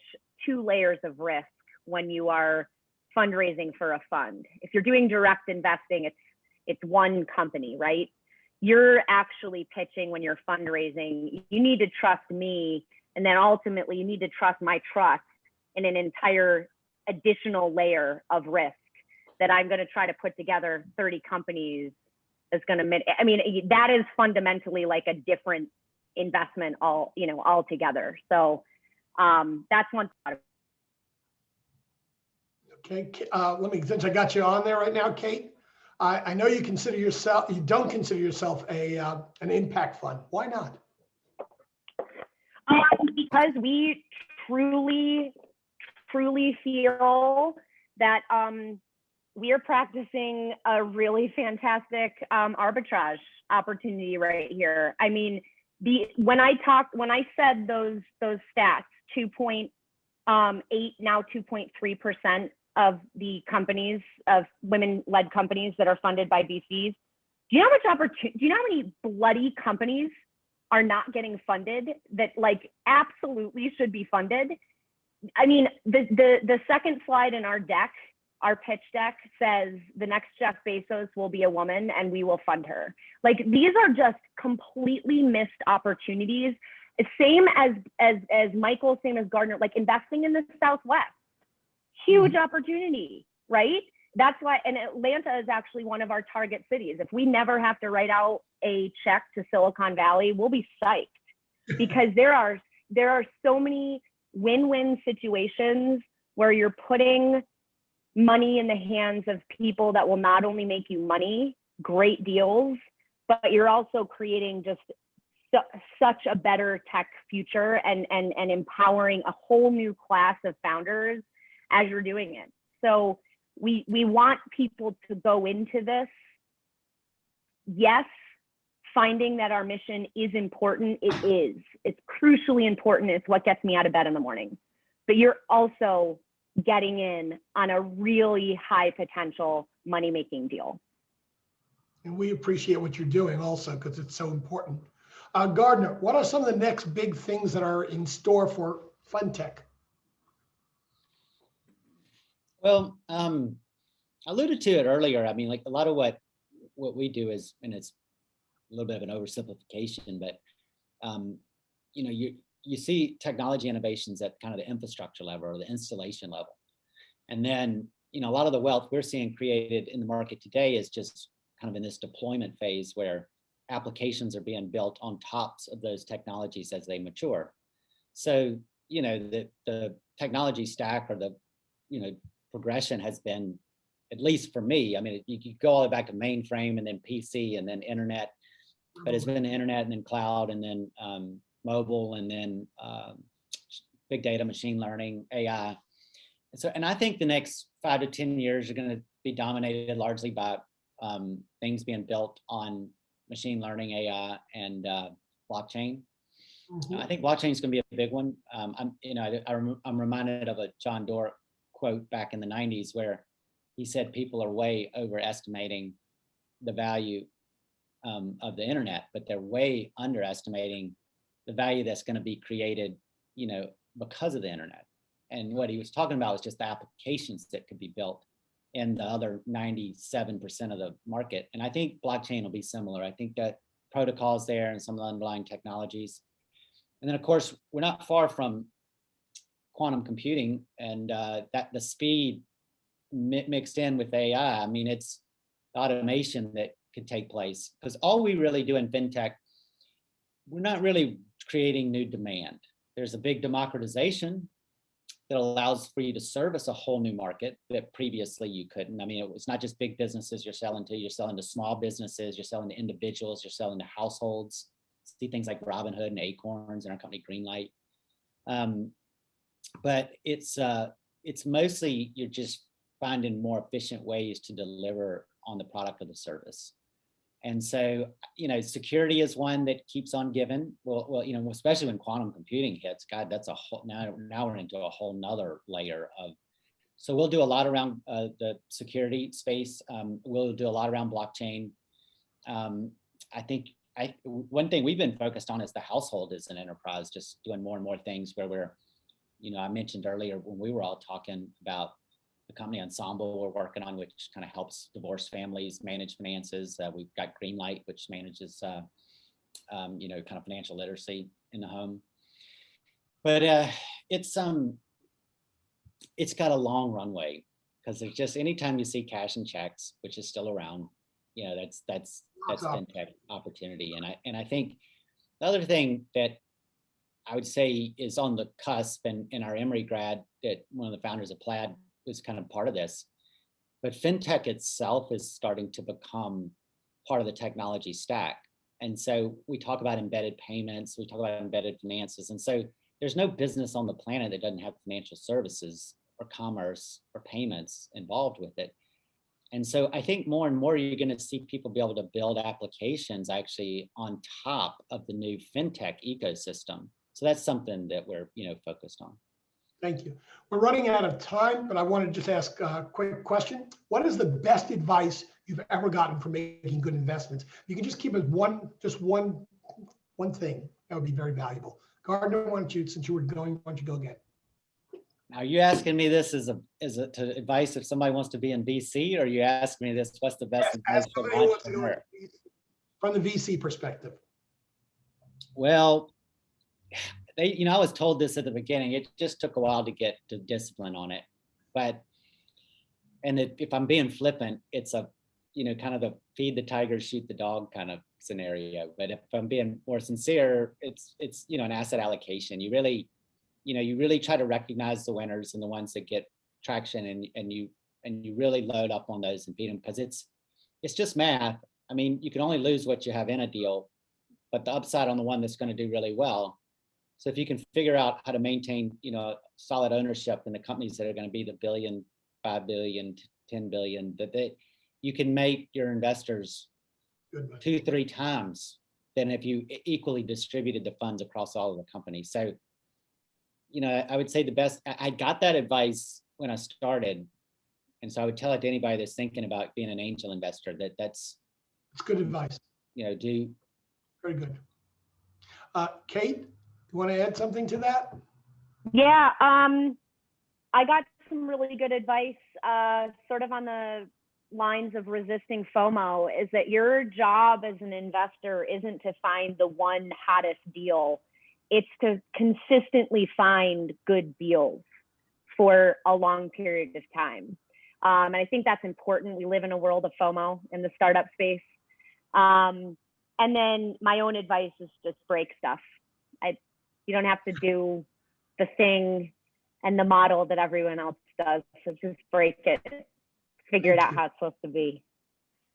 Speaker 4: 2 layers of risk when you are fundraising for a fund. If you're doing direct investing, it's one company, right? You're actually pitching when you're fundraising. You need to trust me, and then ultimately you need to trust my trust in an entire additional layer of risk that I'm going to try to put together 30 companies that's going to, I mean, that is fundamentally like a different investment altogether. So that's one thought.
Speaker 3: Okay, since I got you on there right now, Kate, I know you don't consider yourself an impact fund. Why not?
Speaker 4: Because we truly feel that we are practicing a really fantastic arbitrage opportunity right here. I mean, when I said those stats, 2.8 now 2.3% of the companies, of women-led companies that are funded by VCs. Do you know how much do you know how many bloody companies are not getting funded that like absolutely should be funded? I mean, the second slide in our deck, our pitch deck, says the next Jeff Bezos will be a woman and we will fund her. Like, these are just completely missed opportunities. Same as Michael, same as Gardiner, like investing in the Southwest. Huge opportunity, right? That's why, and Atlanta is actually one of our target cities. If we never have to write out a check to Silicon Valley, we'll be psyched, because there are so many win-win situations where you're putting money in the hands of people that will not only make you money, great deals, but you're also creating just such a better tech future and empowering a whole new class of founders as you're doing it. So we want people to go into this, yes, finding that our mission is important. It is. It's crucially important. It's what gets me out of bed in the morning. But you're also getting in on a really high potential money-making deal.
Speaker 3: And we appreciate what you're doing also, because it's so important. Gardiner, what are some of the next big things that are in store for FinTech?
Speaker 6: Well, I alluded to it earlier. I mean, like a lot of what we do is, and it's a little bit of an oversimplification, but you know, you see technology innovations at kind of the infrastructure level or the installation level. And then, you know, a lot of the wealth we're seeing created in the market today is just kind of in this deployment phase where applications are being built on tops of those technologies as they mature. So, you know, the technology stack or the, you know, progression has been, at least for me, I mean, you could go all the way back to mainframe and then PC and then internet, but it's been the internet and then cloud and then mobile and then big data, machine learning, AI. And I think the next 5 to 10 years are going to be dominated largely by things being built on machine learning, AI, and blockchain. Mm-hmm. I think blockchain is going to be a big one. I'm reminded of a John Doerr quote back in the 90s where he said people are way overestimating the value of the internet, but they're way underestimating the value that's going to be created, you know, because of the internet. And what he was talking about was just the applications that could be built in the other 97% of the market. And I think blockchain will be similar. I think that protocols there and some of the underlying technologies. And then of course, we're not far from quantum computing, and that the speed mixed in with AI. I mean, it's automation that could take place, because all we really do in fintech, we're not really creating new demand. There's a big democratization that allows for you to service a whole new market that previously you couldn't. I mean, it's not just big businesses you're selling to small businesses, you're selling to individuals, you're selling to households. See things like Robinhood and Acorns and our company Greenlight. But it's mostly you're just finding more efficient ways to deliver on the product or the service. And so, you know, security is one that keeps on giving. Well, you know, especially when quantum computing hits, God, that's a whole, now we're into a whole nother layer of, so we'll do a lot around the security space. We'll do a lot around blockchain. I think one thing we've been focused on is the household as an enterprise, just doing more and more things where we're, you know, I mentioned earlier when we were all talking about the company Ensemble we're working on, which kind of helps divorced families manage finances. We've got Greenlight, which manages, you know, kind of financial literacy in the home. But it's got a long runway, because there's just anytime you see cash and checks, which is still around, you know, that's fintech opportunity. And I think the other thing that I would say is on the cusp, and in our Emory grad, that one of the founders of Plaid was kind of part of this, but fintech itself is starting to become part of the technology stack. And so we talk about embedded payments, we talk about embedded finances. And so there's no business on the planet that doesn't have financial services or commerce or payments involved with it. And so I think more and more you're going to see people be able to build applications actually on top of the new fintech ecosystem. So that's something that we're, you know, focused on.
Speaker 3: Thank you. We're running out of time, but I want to just ask a quick question. What is the best advice you've ever gotten for making good investments? You can just keep it one thing. That would be very valuable. Gardner, why don't you, since you were going, why don't you go again?
Speaker 6: Now, are you asking me this as to advice if somebody wants to be in VC, or are you asking me this, what's the best advice for an entrepreneur?
Speaker 3: From the VC perspective.
Speaker 6: Well, you know, I was told this at the beginning. It just took a while to get to discipline on it. But, and if I'm being flippant, it's a, you know, kind of the feed the tiger, shoot the dog kind of scenario. But if I'm being more sincere, it's you know, an asset allocation. You really, you know, you really try to recognize the winners and the ones that get traction, and you really load up on those and beat them, because it's just math. I mean, you can only lose what you have in a deal, but the upside on the one that's going to do really well. So if you can figure out how to maintain, you know, solid ownership in the companies that are going to be the $1 billion, $5 billion, $10 billion, that you can make your investors 2-3 times than if you equally distributed the funds across all of the companies. So, you know, I would say the best, I got that advice when I started. And so I would tell it to anybody that's thinking about being an angel investor, that's
Speaker 3: good advice.
Speaker 6: You know,
Speaker 3: very good. Kate, you want to add something to that?
Speaker 4: Yeah, I got some really good advice, sort of on the lines of resisting FOMO, is that your job as an investor isn't to find the one hottest deal. It's to consistently find good deals for a long period of time. And I think that's important. We live in a world of FOMO in the startup space. And then my own advice is just break stuff. You don't have to do the thing and the model that everyone else does. So just break it, figure it out how it's supposed to be.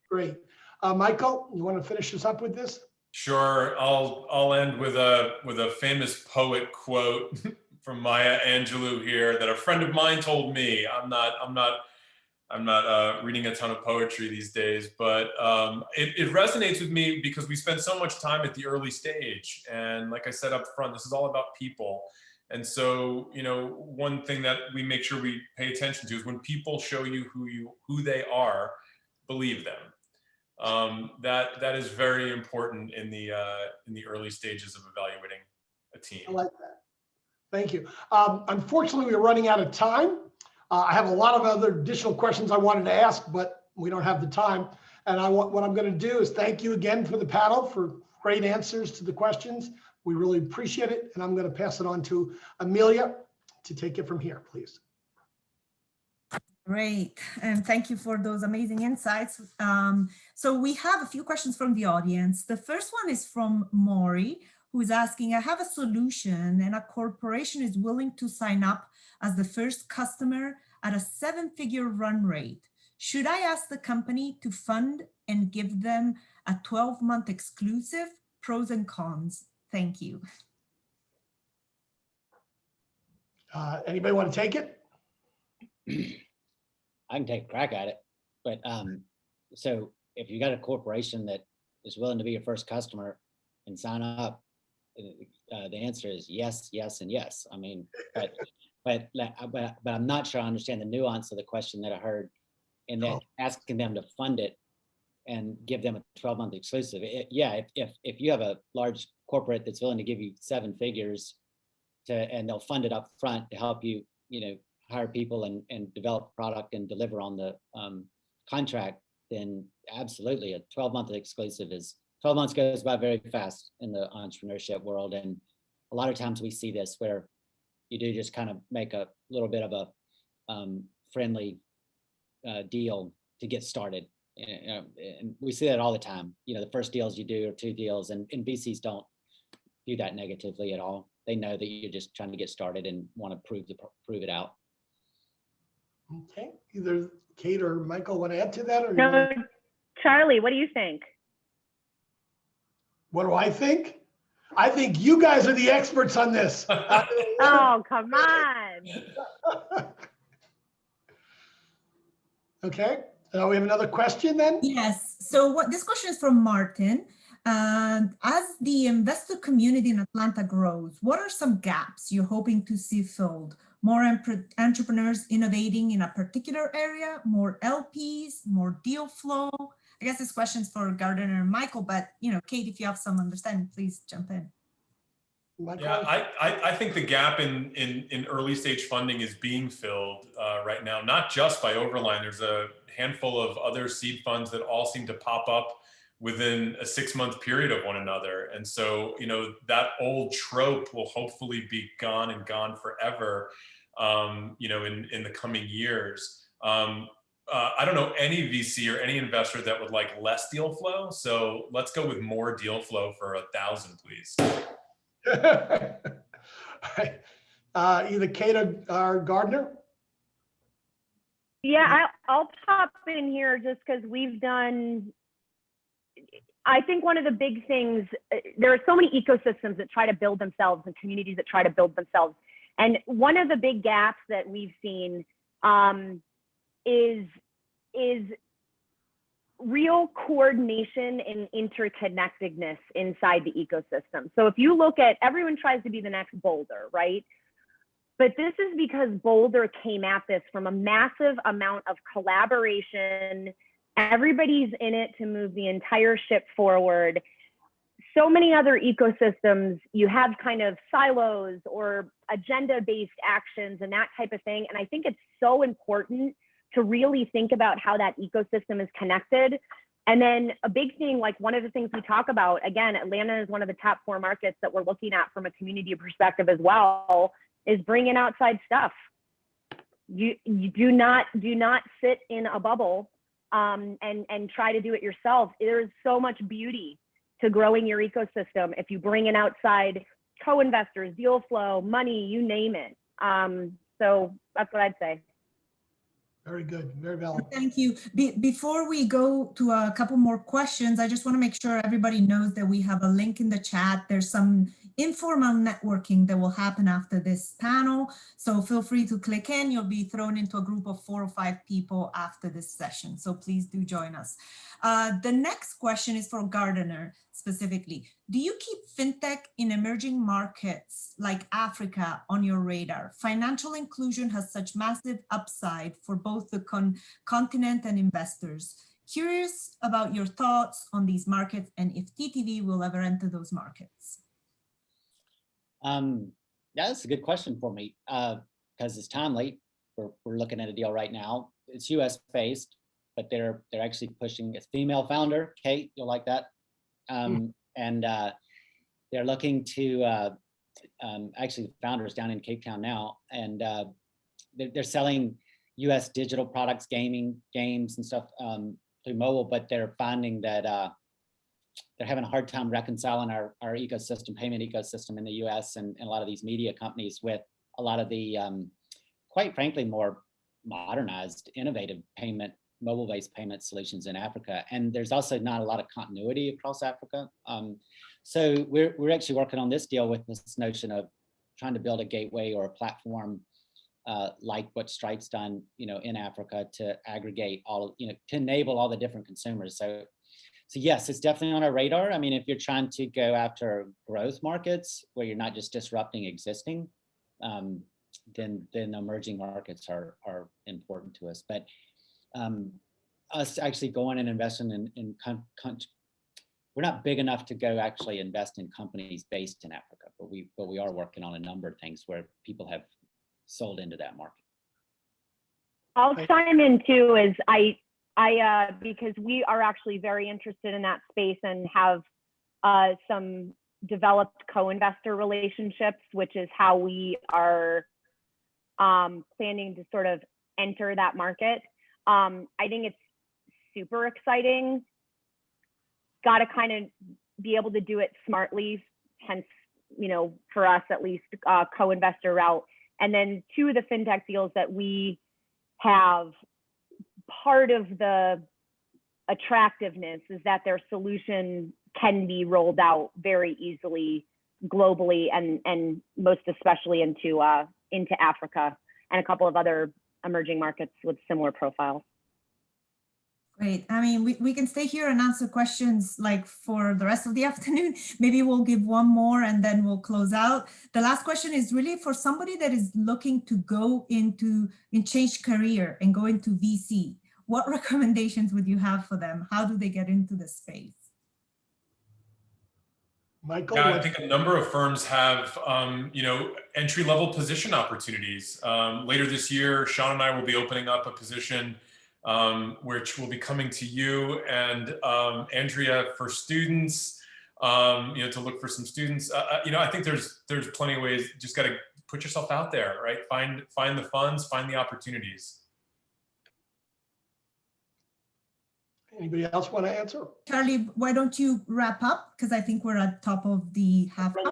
Speaker 3: Great. Michael, you want to finish us up with this?
Speaker 5: Sure. I'll end with a famous poet quote from Maya Angelou here that a friend of mine told me. I'm not reading a ton of poetry these days, but it resonates with me because we spend so much time at the early stage. And like I said up front, this is all about people. And so, you know, one thing that we make sure we pay attention to is when people show you who they are, believe them. That is very important in the early stages of evaluating a team.
Speaker 3: I like that. Thank you. Unfortunately, we're running out of time. I have a lot of other additional questions I wanted to ask, but we don't have the time. And what I'm going to do is thank you again for the panel for great answers to the questions. We really appreciate it. And I'm going to pass it on to Amelia to take it from here, please.
Speaker 7: Great, and thank you for those amazing insights. So we have a few questions from the audience. The first one is from Maury, who is asking, I have a solution and a corporation is willing to sign up as the first customer at a 7-figure run rate. Should I ask the company to fund and give them a 12-month exclusive? Pros and cons. Thank you.
Speaker 3: Anybody want to take it?
Speaker 6: I can take a crack at it, but so if you got a corporation that is willing to be your first customer and sign up, the answer is yes, yes, and yes. I mean, but I'm not sure I understand the nuance of the question that I heard, in that asking them to fund it and give them a 12-month exclusive. Yeah, if you have a large corporate that's willing to give you 7 figures and they'll fund it up front to help you, hire people and develop product and deliver on the contract, then absolutely a 12-month exclusive is 12 months goes by very fast in the entrepreneurship world. And a lot of times we see this where you do just kind of make a little bit of a friendly deal to get started. And we see that all the time. The first deals you do are 2 deals, and VCs don't do that negatively at all. They know that you're just trying to get started and want to prove it out.
Speaker 3: Okay, either Kate or Michael want to add to that? Or
Speaker 4: No, Charlie, what do you think?
Speaker 3: What do I think? I think you guys are the experts on this.
Speaker 4: Oh, come on.
Speaker 3: Okay, we have another question then?
Speaker 7: Yes, so this question is from Martin. As the investor community in Atlanta grows, what are some gaps you're hoping to see filled? More entrepreneurs innovating in a particular area, more LPs, more deal flow? I guess this question's for Gardiner and Michael, but Kate, if you have some understanding, please jump in.
Speaker 3: Michael?
Speaker 5: Yeah, I think the gap in early stage funding is being filled right now, not just by Overline. There's a handful of other seed funds that all seem to pop up within a 6-month period of one another. And so, that old trope will hopefully be gone and gone forever, in the coming years. I don't know any VC or any investor that would like less deal flow. So let's go with more deal flow for 1,000, please.
Speaker 3: Either Kate or Gardiner?
Speaker 4: Yeah, I'll pop in here just because we've done, I think one of the big things, there are so many ecosystems that try to build themselves and communities that try to build themselves. And one of the big gaps that we've seen is real coordination and interconnectedness inside the ecosystem. So if you look at, everyone tries to be the next Boulder, right? But this is because Boulder came at this from a massive amount of collaboration. Everybody's in it to move the entire ship forward. So many other ecosystems, you have kind of silos or agenda-based actions and that type of thing. And I think it's so important to really think about how that ecosystem is connected. And then a big thing, like one of the things we talk about, again, Atlanta is one of the top 4 markets that we're looking at from a community perspective as well, is bringing outside stuff. You do not sit in a bubble and try to do it yourself. There's so much beauty to growing your ecosystem if you bring in outside co-investors, deal flow, money, you name it. So that's what I'd say.
Speaker 3: Very good, very valid.
Speaker 7: Thank you. Before we go to a couple more questions, I just want to make sure everybody knows that we have a link in the chat. There's some informal networking that will happen after this panel. So feel free to click in. You'll be thrown into a group of 4 or 5 people after this session. So please do join us. The next question is for Gardiner specifically. Do you keep fintech in emerging markets like Africa on your radar? Financial inclusion has such massive upside for both the continent and investors. Curious about your thoughts on these markets and if TTV will ever enter those markets.
Speaker 6: That's a good question for me because it's timely. we're looking at a deal right now. It's US based, but they're actually pushing a female founder, Kate, you'll like that. And they're looking to, actually the founder is down in Cape Town now, and they're selling US digital products, games and stuff through mobile, but they're finding that they're having a hard time reconciling our ecosystem, payment ecosystem in the US and a lot of these media companies with a lot of the, quite frankly, more modernized, innovative mobile-based payment solutions in Africa. And there's also not a lot of continuity across Africa. So we're actually working on this deal with this notion of trying to build a gateway or a platform like what Stripe's done, in Africa to aggregate all, to enable all the different consumers. So yes, it's definitely on our radar. I mean, if you're trying to go after growth markets where you're not just disrupting existing, then emerging markets are important to us. But us actually going and investing in we're not big enough to go actually invest in companies based in Africa, but we are working on a number of things where people have sold into that market.
Speaker 4: I'll chime in too, is I because we are actually very interested in that space and have some developed co-investor relationships, which is how we are planning to sort of enter that market. I think it's super exciting. Got to kind of be able to do it smartly, hence, for us at least, co-investor route. And then two of the fintech deals that we have, part of the attractiveness is that their solution can be rolled out very easily globally, and most especially into Africa and a couple of other emerging markets with similar profiles.
Speaker 7: Great. I mean, we can stay here and answer questions like for the rest of the afternoon. Maybe we'll give one more and then we'll close out. The last question is really for somebody that is looking to go change career and go into VC. What recommendations would you have for them? How do they get into the space?
Speaker 3: Michael?
Speaker 5: Yeah, I think a number of firms have, entry-level position opportunities. Later this year, Sean and I will be opening up a position which will be coming to you and Andrea for students, to look for some students. I think there's plenty of ways. Just got to put yourself out there, right? Find the funds, find the opportunities.
Speaker 3: Anybody else want to answer?
Speaker 7: Charlie, why don't you wrap up? Because I think we're at top of the half hour.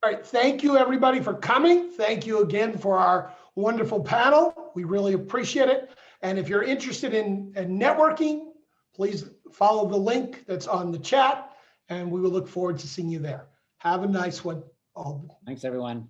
Speaker 3: All right, thank you everybody for coming. Thank you again for our wonderful panel. We really appreciate it. And if you're interested in networking, please follow the link that's on the chat, and we will look forward to seeing you there. Have a nice one.
Speaker 6: Thanks, everyone.